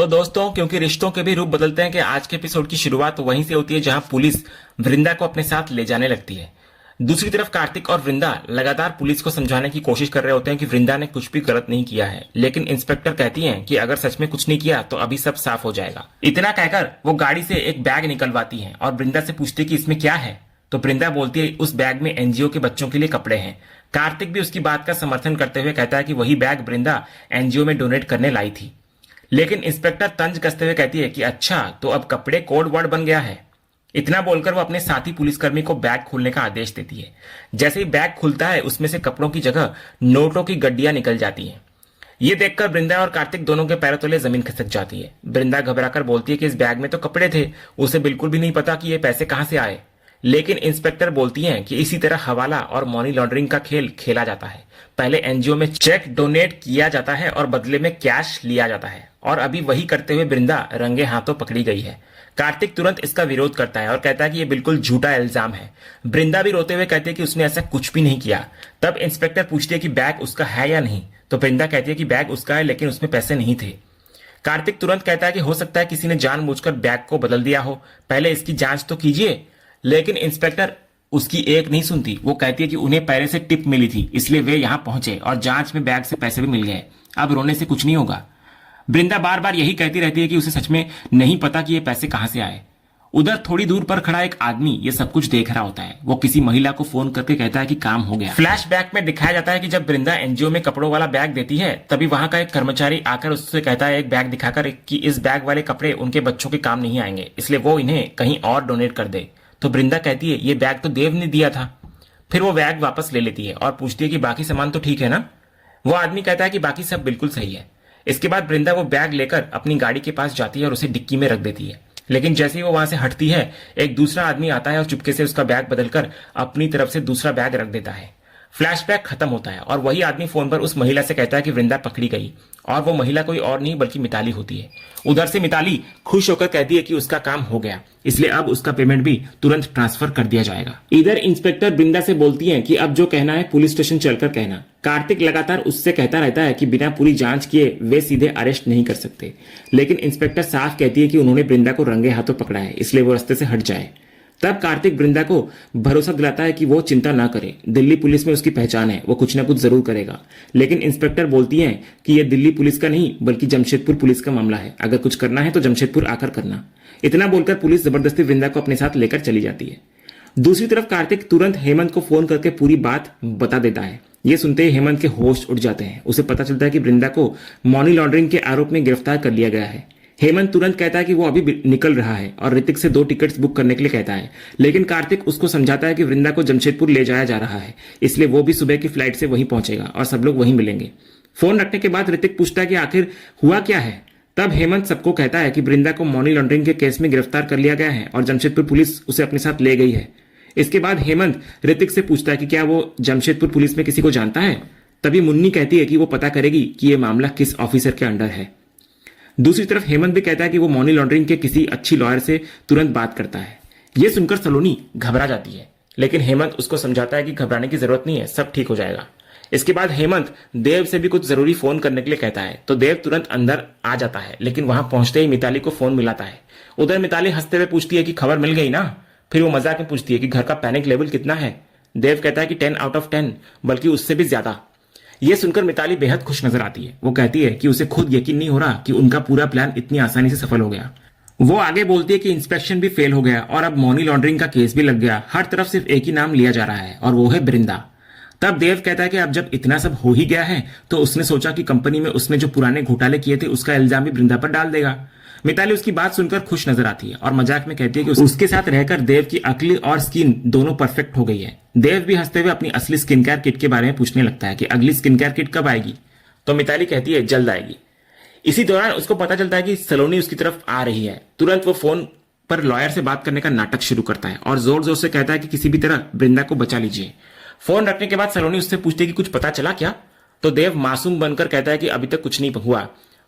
तो दोस्तों, क्योंकि रिश्तों के भी रूप बदलते हैं कि आज के एपिसोड की शुरुआत वहीं से होती है जहां पुलिस वृंदा को अपने साथ ले जाने लगती है। दूसरी तरफ कार्तिक और वृंदा लगातार पुलिस को समझाने की कोशिश कर रहे होते हैं कि वृंदा ने कुछ भी गलत नहीं किया है, लेकिन इंस्पेक्टर कहती हैं कि अगर सच में कुछ नहीं किया तो अभी सब साफ हो जाएगा। इतना कहकर वो गाड़ी से एक बैग निकलवाती है और वृंदा से पूछती है कि इसमें क्या है। तो वृंदा बोलती है उस बैग में एनजीओ के बच्चों के लिए कपड़े हैं। कार्तिक भी उसकी बात का समर्थन करते हुए कहता है कि वही बैग वृंदा एनजीओ में डोनेट करने लाई थी। लेकिन इंस्पेक्टर तंज कसते हुए कहती है कि अच्छा, तो अब कपड़े कोड वर्ड बन गया है। इतना बोलकर वो अपने साथी पुलिसकर्मी को बैग खोलने का आदेश देती है। जैसे ही बैग खुलता है उसमें से कपड़ों की जगह नोटों की गड्डियां निकल जाती हैं। ये देखकर वृंदा और कार्तिक दोनों के पैरों तले जमीन खिसक जाती है। वृंदा घबराकर बोलती है कि इस बैग में तो कपड़े थे, उसे बिल्कुल भी नहीं पता कि ये पैसे कहां से आए। लेकिन इंस्पेक्टर बोलती हैं कि इसी तरह हवाला और मनी लॉन्ड्रिंग का खेल खेला जाता है। पहले एनजीओ में चेक डोनेट किया जाता है और बदले में कैश लिया जाता है, और अभी वही करते हुए वृंदा रंगे हाथों पकड़ी गई है। कार्तिक तुरंत इसका विरोध करता है और कहता है कि यह बिल्कुल झूठा इल्जाम है। वृंदा भी रोते हुए कहती है कि उसने ऐसा कुछ भी नहीं किया। तब इंस्पेक्टर पूछती है कि बैग उसका है या नहीं, तो वृंदा कहती है कि बैग उसका है, लेकिन उसमें पैसे नहीं थे। कार्तिक तुरंत कहता है कि हो सकता है किसी ने जानबूझकर बैग को बदल दिया हो, पहले इसकी जांच तो कीजिए। लेकिन इंस्पेक्टर उसकी एक नहीं सुनती। वो कहती है कि उन्हें पहले से टिप मिली थी, इसलिए वे यहां पहुंचे और जांच में बैग से पैसे भी मिल गए। अब रोने से कुछ नहीं होगा। वृंदा बार बार यही कहती रहती है कि उसे सच में नहीं पता कि ये पैसे कहां से आए। उधर थोड़ी दूर पर खड़ा एक आदमी ये सब कुछ देख रहा होता है। वो किसी महिला को फोन करके कहता है कि काम हो गया। फ्लैशबैक में दिखाया जाता है कि जब वृंदा एनजीओ में कपड़ों वाला बैग देती है, तभी वहां का एक कर्मचारी आकर उससे कहता है, एक बैग दिखाकर, कि इस बैग वाले कपड़े उनके बच्चों के काम नहीं आएंगे, इसलिए वो इन्हें कहीं और डोनेट कर दे। तो वृंदा कहती है ये बैग तो देव ने दिया था। फिर वो बैग वापस ले लेती है और पूछती है कि बाकी सामान तो ठीक है ना। वो आदमी कहता है कि बाकी सब बिल्कुल सही है। इसके बाद वृंदा वो बैग लेकर अपनी गाड़ी के पास जाती है और उसे डिक्की में रख देती है। लेकिन जैसे ही वो वहां से हटती है, एक दूसरा आदमी आता है और चुपके से उसका बैग बदलकर अपनी तरफ से दूसरा बैग रख देता है। फ्लैशबैक खत्म होता है और वही आदमी फोन पर उस महिला से कहता है कि वृंदा पकड़ी गई, और वो महिला कोई और नहीं बल्कि मिताली होती है। उधर से मिताली खुश होकर कहती है कि उसका काम हो गया, इसलिए अब उसका पेमेंट भी तुरंत ट्रांसफर कर दिया जाएगा। इधर इंस्पेक्टर वृंदा से बोलती है कि अब जो कहना है पुलिस स्टेशन चलकर कहना। कार्तिक लगातार उससे कहता रहता है कि बिना पूरी जांच किए वे सीधे अरेस्ट नहीं कर सकते, लेकिन इंस्पेक्टर साफ कहती है कि उन्होंने वृंदा को रंगे हाथों पकड़ा है, इसलिए वो रास्ते से हट जाए। तब कार्तिक वृंदा को भरोसा दिलाता है कि वो चिंता ना करे, दिल्ली पुलिस में उसकी पहचान है, वो कुछ ना कुछ जरूर करेगा। लेकिन इंस्पेक्टर बोलती हैं कि ये दिल्ली पुलिस का नहीं बल्कि जमशेदपुर पुलिस का मामला है, अगर कुछ करना है तो जमशेदपुर आकर करना। इतना बोलकर पुलिस जबरदस्ती वृंदा को अपने साथ लेकर चली जाती है। दूसरी तरफ कार्तिक तुरंत हेमंत को फोन करके पूरी बात बता देता है। ये सुनते ही हेमंत के होश उड़ जाते हैं। उसे पता चलता है कि वृंदा को मनी लॉन्ड्रिंग के आरोप में गिरफ्तार कर लिया गया है। हेमंत तुरंत कहता है कि वो अभी निकल रहा है और ऋतिक से 2 टिकट्स बुक करने के लिए कहता है। लेकिन कार्तिक उसको समझाता है कि वृंदा को जमशेदपुर ले जाया जा रहा है, इसलिए वो भी सुबह की फ्लाइट से वहीं पहुंचेगा और सब लोग वहीं मिलेंगे। फोन रखने के बाद ऋतिक पूछता है कि आखिर हुआ क्या है। तब हेमंत सबको कहता है कि वृंदा को मनी लॉन्ड्रिंग के केस में गिरफ्तार कर लिया गया है और जमशेदपुर पुलिस उसे अपने साथ ले गई है। इसके बाद हेमंत ऋतिक से पूछता है कि क्या वो जमशेदपुर पुलिस में किसी को जानता है। तभी मुन्नी कहती है कि वो पता करेगी कि ये मामला किस ऑफिसर के अंडर है। दूसरी तरफ हेमंत भी कहता है कि वो मनी लॉन्ड्रिंग के किसी अच्छी लॉयर से तुरंत बात करता है। यह सुनकर सलोनी घबरा जाती है, लेकिन हेमंत उसको समझाता है कि घबराने की जरूरत नहीं है, सब ठीक हो जाएगा। इसके बाद हेमंत देव से भी कुछ जरूरी फोन करने के लिए कहता है, तो देव तुरंत अंदर आ जाता है, लेकिन वहां पहुंचते ही मिताली को फोन मिलाता है। उधर मिताली हंसते हुए पूछती है कि खबर मिल गई ना। फिर वो मजाक में पूछती है कि घर का पैनिक लेवल कितना है। देव कहता है कि 10 आउट ऑफ 10, बल्कि उससे भी ज्यादा। यह सुनकर मिताली बेहद खुश नजर आती है। वो कहती है कि उसे खुद यकीन नहीं हो रहा कि उनका पूरा प्लान इतनी आसानी से सफल हो गया। वो आगे बोलती है कि इंस्पेक्शन भी फेल हो गया और अब मनी लॉन्ड्रिंग का केस भी लग गया। हर तरफ सिर्फ एक ही नाम लिया जा रहा है और वो है वृंदा। तब देव कहता है कि अब जब इतना सब हो ही गया है तो उसने सोचा कि कंपनी में उसने जो पुराने घोटाले किए थे उसका इल्जाम भी वृंदा पर डाल देगा। मिताली उसकी बात सुनकर खुश नजर आती है और मजाक में कहती है कि उसके साथ रहकर देव की अक्ल और स्किन दोनों परफेक्ट हो गई है। देव भी हंसते हुए अपनी असली स्किन केयर किट के बारे में पूछने लगता है कि अगली स्किन केयर किट कब आएगी। तो मिताली कहती है जल्द आएगी। इसी दौरान उसको पता चलता है कि सलोनी उसकी तरफ आ रही है। तुरंत वो फोन पर लॉयर से बात करने का नाटक शुरू करता है और जोर जोर से कहता है कि किसी भी तरह वृंदा को बचा लीजिए। फोन रखने के बाद सलोनी उससे पूछती है कि कुछ पता चला क्या। तो देव मासूम बनकर कहता है कि अभी तक कुछ नहीं हुआ।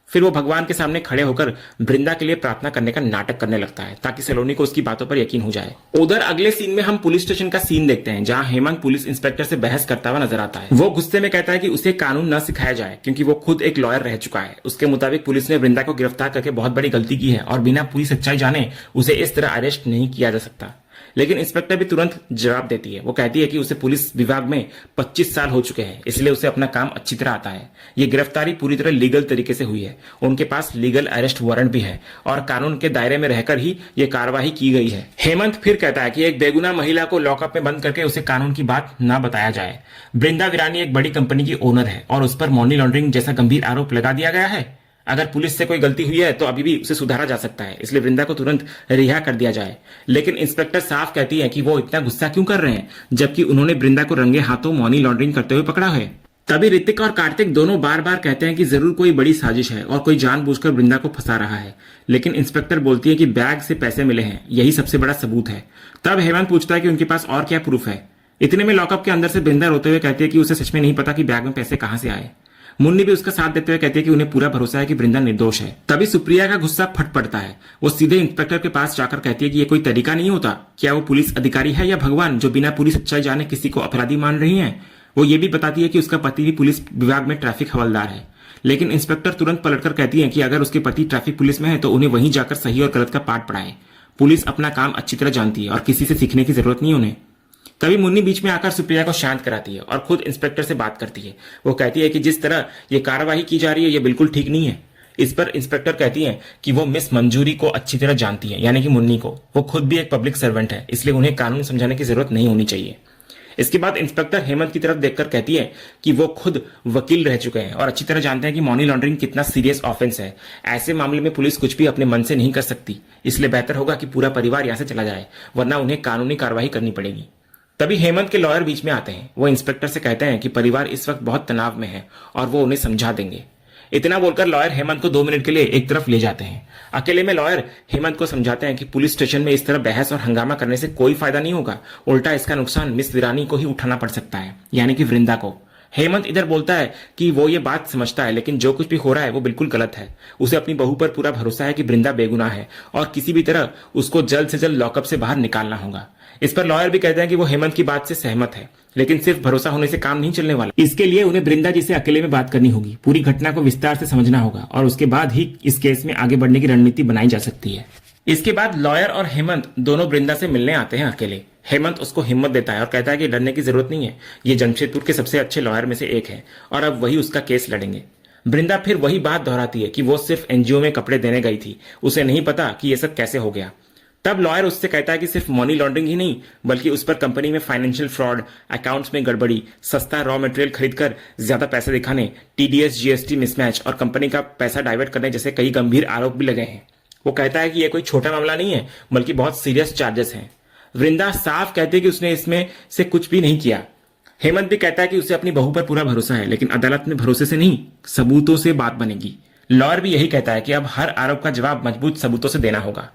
फिर वो भगवान के सामने खड़े होकर वृंदा के लिए प्रार्थना करने का नाटक करने लगता है ताकि सलोनी को उसकी बातों पर यकीन हो जाए। उधर अगले सीन में हम पुलिस स्टेशन का सीन देखते हैं जहां हेमंत पुलिस इंस्पेक्टर से बहस करता हुआ नजर आता है। वो गुस्से में कहता है कि उसे कानून न सिखाया जाए क्योंकि वो खुद एक लॉयर रह चुका है। उसके मुताबिक पुलिस ने वृंदा को गिरफ्तार करके बहुत बड़ी गलती की है और बिना पूरी सच्चाई जाने उसे इस तरह अरेस्ट नहीं किया जा सकता। लेकिन इंस्पेक्टर भी तुरंत जवाब देती है। वो कहती है कि उसे पुलिस विभाग में 25 साल हो चुके हैं, इसलिए उसे अपना काम अच्छी तरह आता है। ये गिरफ्तारी पूरी तरह लीगल तरीके से हुई है। उनके पास लीगल अरेस्ट वारंट भी है और कानून के दायरे में रहकर ही ये कार्रवाई की गई है। हेमंत फिर कहता है कि एक बेगुनाह महिला को लॉकअप में बंद करके उसे कानून की बात न बताया जाए। वृंदा वीरानी एक बड़ी कंपनी की ओनर है और उस पर मनी लॉन्ड्रिंग जैसा गंभीर आरोप लगा दिया गया है। अगर पुलिस से कोई गलती हुई है तो अभी भी उसे सुधारा जा सकता है, इसलिए वृंदा को तुरंत रिहा कर दिया जाए। लेकिन इंस्पेक्टर साफ कहती है कि वो इतना गुस्सा क्यों कर रहे हैं जबकि उन्होंने वृंदा को रंगे हाथों मनी लॉन्ड्रिंग करते हुए पकड़ा है। तभी ऋतिक और कार्तिक दोनों बार बार कहते हैं कि जरूर कोई बड़ी साजिश है और कोई जानबूझकर वृंदा को फंसा रहा है। लेकिन इंस्पेक्टर बोलती है कि बैग से पैसे मिले हैं, यही सबसे बड़ा सबूत है। तब हेमंत पूछता है कि उनके पास और क्या प्रूफ है। इतने में लॉकअप के अंदर से वृंदा रोते हुए कहती है कि उसे सच में नहीं पता कि बैग में पैसे कहां से आए। मुन्नी भी उसका साथ देते हुए कहती है कि उन्हें पूरा भरोसा है कि वृंदा निर्दोष है। तभी सुप्रिया का गुस्सा फट पड़ता है। वो सीधे इंस्पेक्टर के पास जाकर कहती है कि ये कोई तरीका नहीं होता। क्या वो पुलिस अधिकारी है या भगवान जो बिना पूरी सच्चाई जाने किसी को अपराधी मान रही है। वो ये भी बताती है कि उसका पति भी पुलिस विभाग में ट्रैफिक हवलदार है। लेकिन इंस्पेक्टर तुरंत पलटकर कहती है कि अगर उसके पति ट्रैफिक पुलिस में है तो उन्हें वहीं जाकर सही और गलत का पाठ पढ़ाए। पुलिस अपना काम अच्छी तरह जानती है और किसी से सीखने की जरूरत नहीं उन्हें। तभी मुन्नी बीच में आकर सुप्रिया को शांत कराती है और खुद इंस्पेक्टर से बात करती है। वो कहती है कि जिस तरह ये कार्यवाही की जा रही है ये बिल्कुल ठीक नहीं है। इस पर इंस्पेक्टर कहती है कि वो मिस मंजूरी को अच्छी तरह जानती है, यानी कि मुन्नी को। वो खुद भी एक पब्लिक सर्वेंट है, इसलिए उन्हें कानून समझाने की जरूरत नहीं होनी चाहिए। इसके बाद इंस्पेक्टर हेमंत की तरफ देखकर कहती है कि वो खुद वकील रह चुके हैं और अच्छी तरह जानते हैं कि मनी लॉन्ड्रिंग कितना सीरियस ऑफेंस है। ऐसे मामले में पुलिस कुछ भी अपने मन से नहीं कर सकती, इसलिए बेहतर होगा कि पूरा परिवार यहां से चला जाए, वरना उन्हें कानूनी कार्रवाई करनी पड़ेगी। तभी हेमंत के लॉयर बीच में आते हैं। वो इंस्पेक्टर से कहते हैं कि परिवार इस वक्त बहुत तनाव में है और वो उन्हें समझा देंगे। इतना बोलकर लॉयर हेमंत को 2 मिनट के लिए एक तरफ ले जाते हैं। अकेले में लॉयर हेमंत को समझाते हैं कि पुलिस स्टेशन में इस तरह बहस और हंगामा करने से कोई फायदा नहीं होगा, उल्टा इसका नुकसान मिस वीरानी को ही उठाना पड़ सकता है, यानी कि वृंदा को। हेमंत इधर बोलता है कि वो ये बात समझता है, लेकिन जो कुछ भी हो रहा है वो बिल्कुल गलत है। उसे अपनी बहू पर पूरा भरोसा है कि वृंदा बेगुनाह है और किसी भी तरह उसको जल्द से जल्द लॉकअप से बाहर निकालना होगा। इस पर लॉयर भी कहते हैं कि वो हेमंत की बात से सहमत है, लेकिन सिर्फ भरोसा होने से काम नहीं चलने वाला। इसके लिए उन्हें वृंदा जी से अकेले में बात करनी होगी, पूरी घटना को विस्तार से समझना होगा और उसके बाद ही इस केस में आगे बढ़ने की रणनीति बनाई जा सकती है। इसके बाद लॉयर और हेमंत दोनों वृंदा से मिलने आते हैं अकेले। हेमंत उसको हिम्मत देता है और कहता है कि डरने की जरूरत नहीं है, ये जमशेदपुर के सबसे अच्छे लॉयर में से एक है और अब वही उसका केस लड़ेंगे। वृंदा फिर वही बात दोहराती है कि वो सिर्फ एनजीओ में कपड़े देने गई थी, उसे नहीं पता कि ये सब कैसे हो गया। तब लॉयर उससे कहता है कि सिर्फ मनी लॉन्ड्रिंग ही नहीं बल्कि उस पर कंपनी में फाइनेंशियल फ्रॉड, अकाउंट्स में गड़बड़ी, सस्ता रॉ मटेरियल खरीदकर ज्यादा पैसे दिखाने, टीडीएस जीएसटी मिसमैच और कंपनी का पैसा डाइवर्ट करने जैसे कई गंभीर आरोप भी लगे हैं। वो कहता है कि यह कोई छोटा मामला नहीं है बल्कि बहुत सीरियस चार्जेस हैं। वृंदा साफ कहती है कि उसने इसमें से कुछ भी नहीं किया। हेमंत भी कहता है कि उसे अपनी बहू पर पूरा भरोसा है, लेकिन अदालत में भरोसे से नहीं सबूतों से बात बनेगी। लॉयर भी यही कहता है कि अब हर आरोप का जवाब मजबूत सबूतों से देना होगा।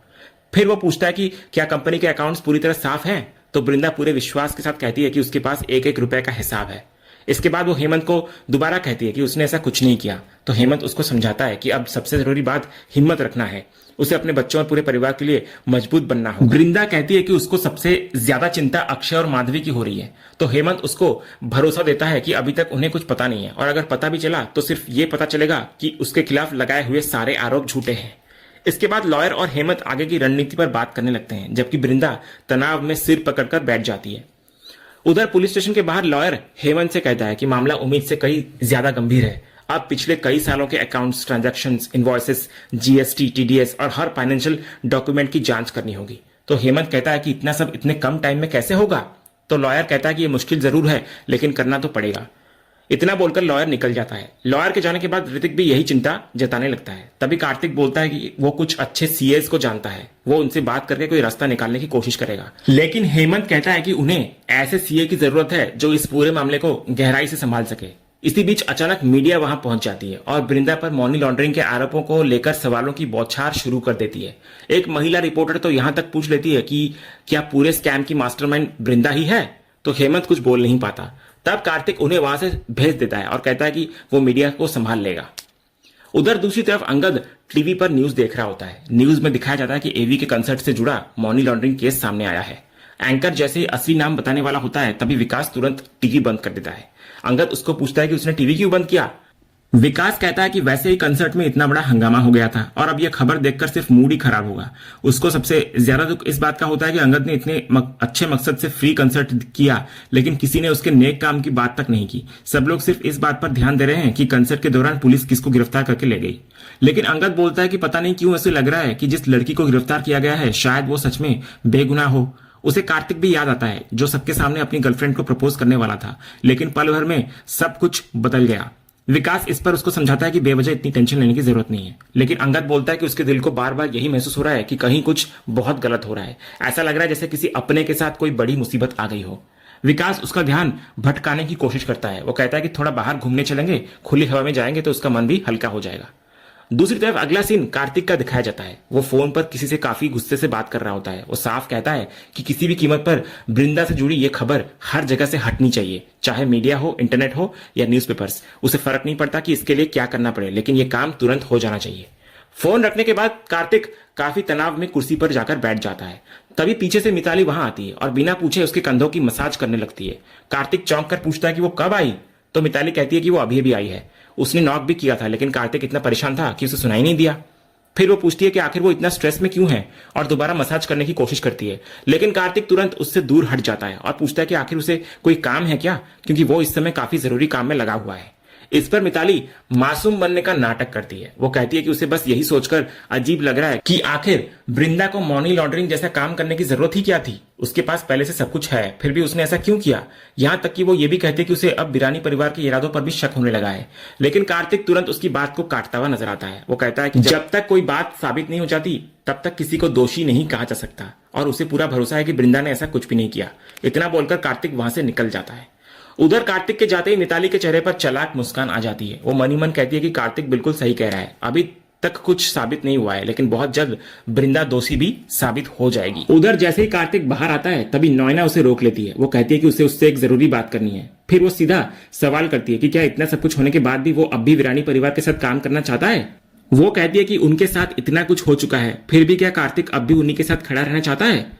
फिर वो पूछता है कि क्या कंपनी के अकाउंट्स पूरी तरह साफ हैं? तो वृंदा पूरे विश्वास के साथ कहती है कि उसके पास एक एक रुपए का हिसाब है। इसके बाद वो हेमंत को दोबारा कहती है कि उसने ऐसा कुछ नहीं किया। तो हेमंत उसको समझाता है कि अब सबसे जरूरी बात हिम्मत रखना है, उसे अपने बच्चों और पूरे परिवार के लिए मजबूत बनना हो। वृंदा कहती है कि उसको सबसे ज्यादा चिंता अक्षय और माधवी की हो रही है। तो हेमंत उसको भरोसा देता है कि अभी तक उन्हें कुछ पता नहीं है और अगर पता भी चला तो सिर्फ ये पता चलेगा कि उसके खिलाफ लगाए हुए सारे आरोप झूठे हैं। इसके बाद लॉयर और हेमंत आगे की रणनीति पर बात करने लगते हैं, जबकि वृंदा तनाव में सिर पकड़कर बैठ जाती है। उधर पुलिस स्टेशन के बाहर लॉयर हेमंत से कहता है कि मामला उम्मीद से कई ज्यादा गंभीर है। अब पिछले कई सालों के accounts, transactions, invoices, GST, TDS और हर फाइनेंशियल डॉक्यूमेंट की जांच करनी होगी। तो हेमंत कहता है कि इतना सब इतने कम टाइम में कैसे होगा? तो लॉयर कहता है कि यह मुश्किल जरूर है लेकिन करना तो पड़ेगा। इतना बोलकर लॉयर निकल जाता है। लॉयर के जाने के बाद ऋतिक भी यही चिंता जताने लगता है। तभी कार्तिक बोलता है कि वो कुछ अच्छे सीएस को जानता है, वो उनसे बात करके कोई रास्ता निकालने की कोशिश करेगा। लेकिन हेमंत कहता है कि उन्हें ऐसे सीए की जरूरत है जो इस पूरे मामले को गहराई से संभाल सके। इसी बीच अचानक मीडिया वहां पहुंच जाती है और वृंदा पर मनी लॉन्ड्रिंग के आरोपों को लेकर सवालों की बौछार शुरू कर देती है। एक महिला रिपोर्टर तो यहां तक पूछ लेती है कि क्या पूरे स्कैम की मास्टरमाइंड वृंदा ही है? तो हेमंत कुछ बोल नहीं पाता। तब कार्तिक उन्हें वहां से भेज देता है और कहता है कि वो मीडिया को संभाल लेगा। उधर दूसरी तरफ अंगद टीवी पर न्यूज देख रहा होता है। न्यूज में दिखाया जाता है कि एवी के कंसर्ट से जुड़ा मनी लॉन्ड्रिंग केस सामने आया है। एंकर जैसे ही असली नाम बताने वाला होता है तभी विकास तुरंत टीवी बंद कर देता है। अंगद उसको पूछता है कि उसने टीवी क्यों बंद किया। विकास कहता है कि वैसे ही कंसर्ट में इतना बड़ा हंगामा हो गया था और अब यह खबर देखकर सिर्फ मूड ही खराब होगा। उसको सबसे ज्यादा दुख इस बात का होता है कि अंगद ने इतने अच्छे मकसद से फ्री कंसर्ट किया, लेकिन किसी ने उसके नेक काम की बात तक नहीं की। सब लोग सिर्फ इस बात पर ध्यान दे रहे हैं कि कंसर्ट के दौरान पुलिस किसको गिरफ्तार करके ले गई। लेकिन अंगद बोलता है कि पता नहीं क्यों ऐसे लग रहा है कि जिस लड़की को गिरफ्तार किया गया है शायद वो सच में बेगुनाह हो। उसे कार्तिक भी याद आता है जो सबके सामने अपनी गर्लफ्रेंड को प्रपोज करने वाला था, लेकिन पल भर में सब कुछ बदल गया। विकास इस पर उसको समझाता है कि बेवजह इतनी टेंशन लेने की जरूरत नहीं है, लेकिन अंगद बोलता है कि उसके दिल को बार बार यही महसूस हो रहा है कि कहीं कुछ बहुत गलत हो रहा है। ऐसा लग रहा है जैसे किसी अपने के साथ कोई बड़ी मुसीबत आ गई हो। विकास उसका ध्यान भटकाने की कोशिश करता है। वो कहता है कि थोड़ा बाहर घूमने चलेंगे, खुली हवा में जाएंगे तो उसका मन भी हल्का हो जाएगा। दूसरी तरफ अगला सीन कार्तिक का दिखाया जाता है। वो फोन पर किसी से काफी गुस्से से बात कर रहा होता है। वो साफ कहता है कि किसी भी कीमत पर वृंदा से जुड़ी ये खबर हर जगह से हटनी चाहिए, चाहे मीडिया हो, इंटरनेट हो या न्यूज़पेपर्स। उसे फर्क नहीं पड़ता कि इसके लिए क्या करना पड़े, लेकिन ये काम तुरंत हो जाना चाहिए। फोन रखने के बाद कार्तिक काफी तनाव में कुर्सी पर जाकर बैठ जाता है। तभी पीछे से मिताली वहां आती है और बिना पूछे उसके कंधों की मसाज करने लगती है। कार्तिक चौंक कर पूछता है कि वो कब आई, तो मिताली कहती है कि वो अभी अभी आई है। उसने नॉक भी किया था, लेकिन कार्तिक इतना परेशान था कि उसे सुनाई नहीं दिया। फिर वो पूछती है कि आखिर वो इतना स्ट्रेस में क्यों है और दोबारा मसाज करने की कोशिश करती है, लेकिन कार्तिक तुरंत उससे दूर हट जाता है और पूछता है कि आखिर उसे कोई काम है क्या, क्योंकि वो इस समय काफी जरूरी काम में लगा हुआ है। इस पर मिताली मासूम बनने का नाटक करती है। वो कहती है कि उसे बस यही सोचकर अजीब लग रहा है कि आखिर वृंदा को मनी लॉन्ड्रिंग जैसा काम करने की जरूरत ही क्या थी। उसके पास पहले से सब कुछ है, फिर भी उसने ऐसा क्यों किया। यहां तक कि वो ये भी कहते हैं कि उसे अब बिरानी परिवार के इरादों पर भी शक होने लगा है, लेकिन कार्तिक तुरंत उसकी बात को काटता हुआ नजर आता है। वो कहता है कि जब तक कोई बात साबित नहीं हो जाती तब तक किसी को दोषी नहीं कहा जा सकता, और उसे पूरा भरोसा है कि वृंदा ने ऐसा कुछ भी नहीं किया। इतना बोलकर कार्तिक वहां से निकल जाता है। उधर कार्तिक के जाते ही मिताली के चेहरे पर चालाक मुस्कान आ जाती है। वो मनी मन कहती है कि कार्तिक बिल्कुल सही कह रहा है, अभी तक कुछ साबित नहीं हुआ है, लेकिन बहुत जल्द वृंदा दोषी भी साबित हो जाएगी। उधर जैसे ही कार्तिक बाहर आता है तभी नॉयना उसे रोक लेती है। वो कहती है कि उसे उससे एक जरूरी बात करनी है। फिर वो सीधा सवाल करती है कि क्या इतना सब कुछ होने के बाद भी वो अब भी वीरानी परिवार के साथ काम करना चाहता है। वो कहती है कि उनके साथ इतना कुछ हो चुका है, फिर भी क्या कार्तिक अब भी उन्हीं के साथ खड़ा रहना चाहता है।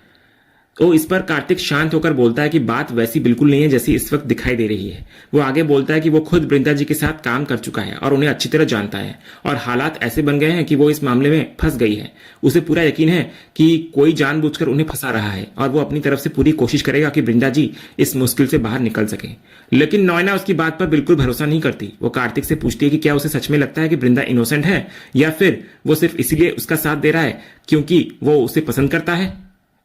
तो इस पर कार्तिक शांत होकर बोलता है कि बात वैसी बिल्कुल नहीं है जैसी इस वक्त दिखाई दे रही है। वो आगे बोलता है कि वो खुद वृंदा जी के साथ काम कर चुका है और उन्हें अच्छी तरह जानता है, और हालात ऐसे बन गए हैं कि वो इस मामले में फंस गई है। उसे पूरा यकीन है कि कोई जानबूझकर उन्हें फंसा रहा है और वो अपनी तरफ से पूरी कोशिश करेगा कि वृंदा जी इस मुश्किल से बाहर निकल सके। लेकिन नॉयना उसकी बात पर बिल्कुल भरोसा नहीं करती। वो कार्तिक से पूछती है कि क्या उसे सच में लगता है कि वृंदा इनोसेंट है, या फिर वो सिर्फ इसीलिए उसका साथ दे रहा है क्योंकि वो उसे पसंद करता है।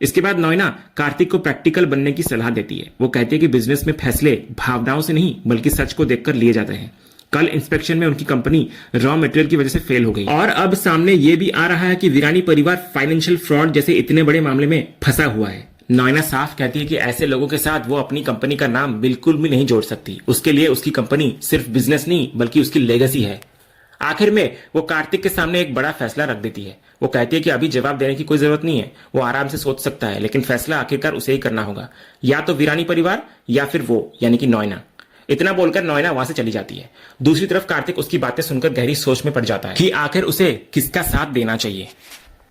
इसके बाद नॉयना कार्तिक को प्रैक्टिकल बनने की सलाह देती है। वो कहती है कि बिजनेस में फैसले भावनाओं से नहीं बल्कि सच को देखकर लिए जाते हैं। कल इंस्पेक्शन में उनकी कंपनी रॉ मटेरियल की वजह से फेल हो गई, और अब सामने ये भी आ रहा है कि वीरानी परिवार फाइनेंशियल फ्रॉड जैसे इतने बड़े मामले में फंसा हुआ है। नॉयना साफ कहती है कि ऐसे लोगों के साथ वो अपनी कंपनी का नाम बिल्कुल भी नहीं जोड़ सकती। उसके लिए उसकी कंपनी सिर्फ बिजनेस नहीं बल्कि उसकी लेगेसी है। आखिर में वो कार्तिक के सामने एक बड़ा फैसला रख देती है। वो कहती है कि अभी जवाब देने की कोई जरूरत नहीं है, वो आराम से सोच सकता है, लेकिन फैसला आखिरकार उसे ही करना होगा, या तो वीरानी परिवार या फिर वो यानी कि नॉयना। इतना बोलकर नॉयना वहां से चली जाती है। दूसरी तरफ कार्तिक उसकी बातें सुनकर गहरी सोच में पड़ जाता है कि आखिर उसे किसका साथ देना चाहिए।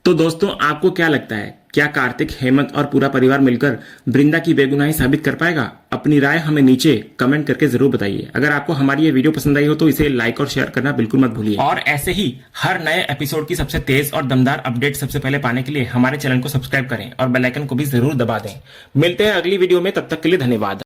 तो दोस्तों, आपको क्या लगता है, क्या कार्तिक, हेमंत और पूरा परिवार मिलकर वृंदा की बेगुनाही साबित कर पाएगा? अपनी राय हमें नीचे कमेंट करके जरूर बताइए। अगर आपको हमारी ये वीडियो पसंद आई हो तो इसे लाइक और शेयर करना बिल्कुल मत भूलिए, और ऐसे ही हर नए एपिसोड की सबसे तेज और दमदार अपडेट सबसे पहले पाने के लिए हमारे चैनल को सब्सक्राइब करें और बेल आइकन को भी जरूर दबा दें। मिलते हैं अगली वीडियो में, तब तक के लिए धन्यवाद।